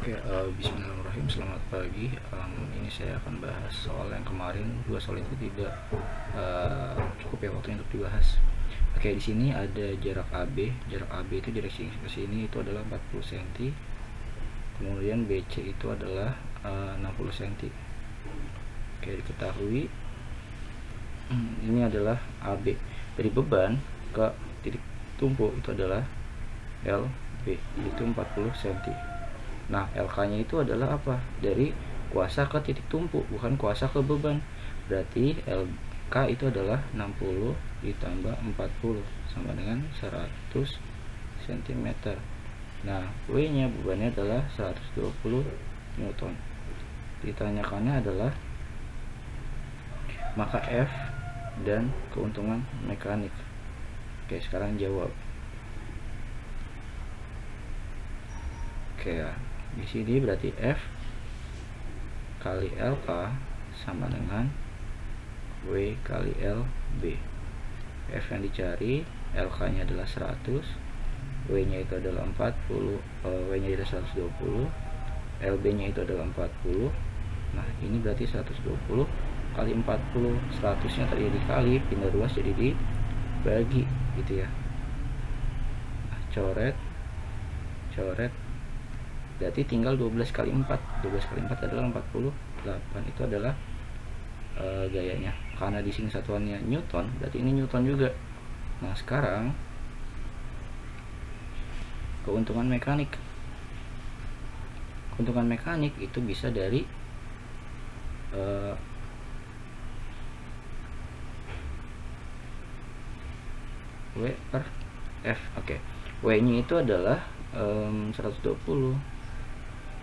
Bismillahirrahmanirrahim. Selamat pagi. Ini saya akan bahas soal yang kemarin. Dua soal itu tidak cukup ya waktunya untuk dibahas. Di sini ada jarak AB. Jarak AB itu direksi ke sini itu adalah 40 cm. Kemudian BC itu adalah 60 cm. Diketahui ini adalah AB. Dari beban ke titik tumpu itu adalah LB, itu 40 cm. Nah, LK-nya itu adalah apa? Dari kuasa ke titik tumpu, bukan kuasa ke beban. Berarti LK itu adalah 60 ditambah 40 sama dengan 100 cm. Nah, W-nya bebannya adalah 120 Newton. Ditanyakannya adalah maka F dan keuntungan mekanik. Sekarang jawab. Di sini berarti F kali LK sama dengan W kali LB. F yang dicari, LK nya adalah 100, W nya itu adalah 40, W nya adalah 120, LB nya itu adalah 40. Nah, ini berarti 120 kali 40, 100 nya tadi dikali, pindah ruas jadi dibagi gitu ya. Nah, coret berarti tinggal 12 kali 4. 12 kali 4 adalah 48. Itu adalah gayanya. Karena di sini satuannya Newton, berarti ini Newton juga. Nah, sekarang keuntungan mekanik. Keuntungan mekanik itu bisa dari W per F. W-nya itu adalah 120.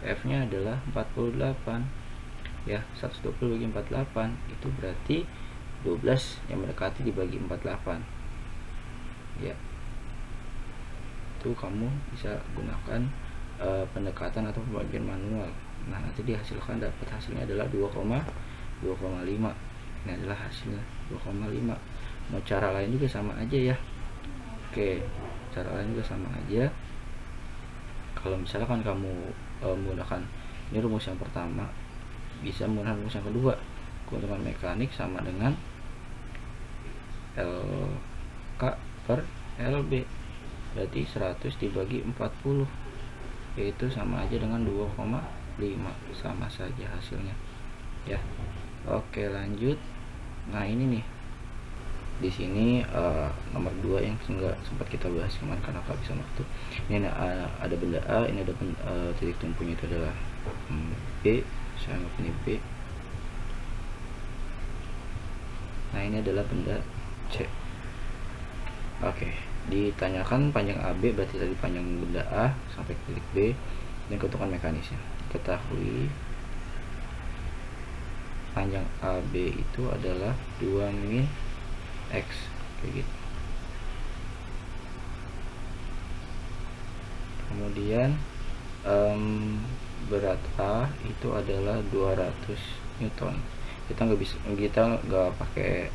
F-nya adalah 48 ya. 120 bagi 48 itu berarti 12 yang mendekati dibagi 48 ya. Itu kamu bisa gunakan pendekatan atau pembagian manual. Nah, nanti dihasilkan dapat hasilnya adalah 2,5. Ini adalah hasilnya 2,5. Mau cara lain juga sama aja ya. Cara lain juga sama aja. Kalau misalkan kamu menggunakan ini rumus yang pertama, bisa menggunakan rumus yang kedua. Keuntungan mekanik sama dengan LK per LB, berarti 100 dibagi 40, yaitu sama aja dengan 2,5. Sama saja hasilnya ya. Lanjut. Nah, ini nih di sini nomor 2 yang enggak sempat kita bahas kemarin karena kehabisan waktu. Ini ada benda A, ini ada titik tumpunya itu adalah B. Saya anggap ini B. Nah, ini adalah benda C. Ditanyakan panjang AB, berarti tadi panjang benda A sampai ke titik B, dan keuntungan mekanisnya. Ketahui panjang AB itu adalah 2 min X, kayak gitu. Kemudian berat A itu adalah 200 Newton. Kita nggak pakai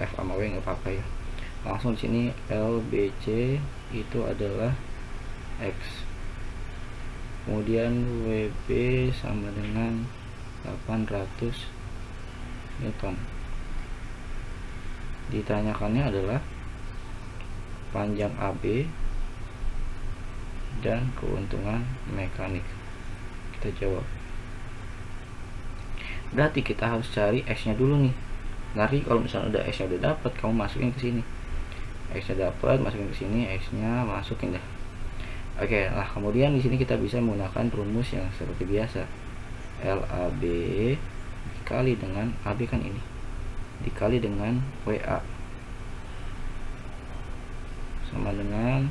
F sama W, nggak apa-apa ya. Langsung di sini LBC itu adalah X. Kemudian WB sama dengan 800 Newton. Ditanyakannya adalah panjang AB dan keuntungan mekanik. Kita jawab. Berarti kita harus cari X nya dulu nih. Nanti kalau misalnya udah X nya udah dapat, kamu masukin ke sini. X nya dapat, masukin ke sini, X nya masukin dah. Nah, kemudian di sini kita bisa menggunakan rumus yang seperti biasa. LAB dikali dengan AB kan ini, dikali dengan WA sama dengan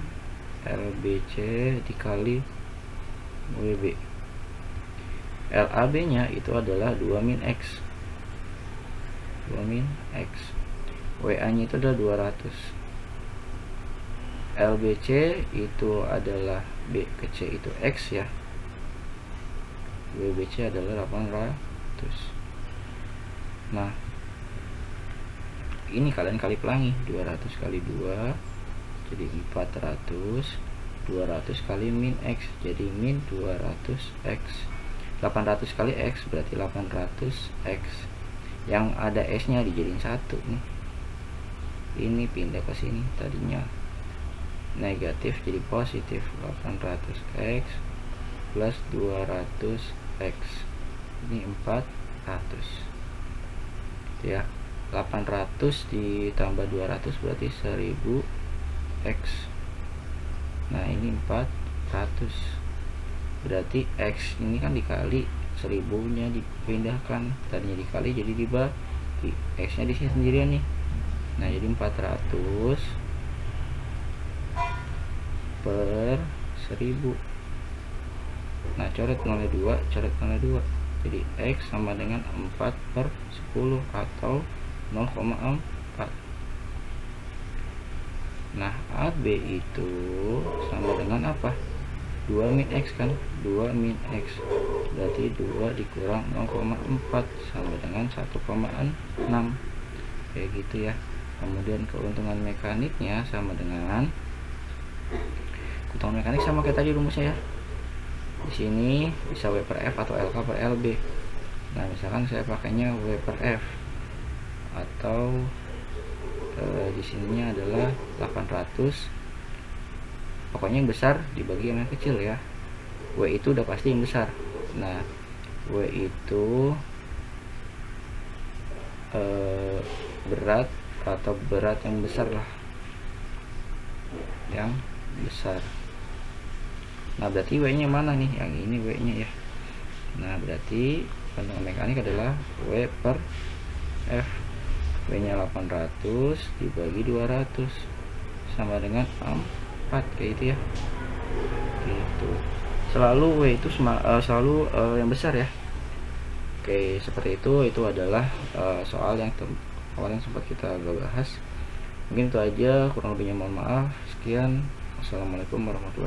LBC dikali WB. LAB nya itu adalah 2 min X. WA nya itu adalah 200. LBC itu adalah B ke C itu X ya. WBC adalah 800. Nah, ini kalian kali pelangi, 200 kali 2 jadi 400 200 kali min X, jadi min 200X. 800 kali X berarti 800X. Yang ada S nya dijadiin 1 nih, ini pindah ke sini, tadinya negatif jadi positif. 800X plus 200X, ini 400 ya. 800 ditambah 200 berarti 1000X. Nah ini 400, berarti X ini kan dikali 1000 nya dipindahkan, tadinya dikali jadi dibagi, X nya di sini sendirian nih. Nah jadi 400 per 1000. Nah coret 02, coret 02, jadi X sama dengan 4 per 10 atau 0,4. Nah AB itu sama dengan apa? 2 min X kan, 2 min X berarti 2 dikurang 0,4 sama dengan 1,6, kayak gitu ya. Kemudian keuntungan mekaniknya sama dengan keuntungan mekanik sama kayak tadi rumusnya ya. Di sini bisa W per F atau LK per LB. Nah misalkan saya pakainya W per F, atau di sininya adalah 800, pokoknya yang besar dibagi yang kecil ya. W itu udah pasti yang besar. Nah W itu berat atau berat yang besar lah, yang besar. Nah berarti W nya mana nih? Yang ini W nya ya. Nah berarti keuntungan mekanik adalah W per F. W nya 800 dibagi 200 sama dengan 4, kayak gitu ya. Gitu. Selalu W itu selalu yang besar ya. Oke, seperti itu adalah soal yang awal yang sempat kita bahas. Mungkin itu aja, kurang lebihnya mohon maaf. Sekian, wassalamualaikum warahmatullahi wabarakatuh.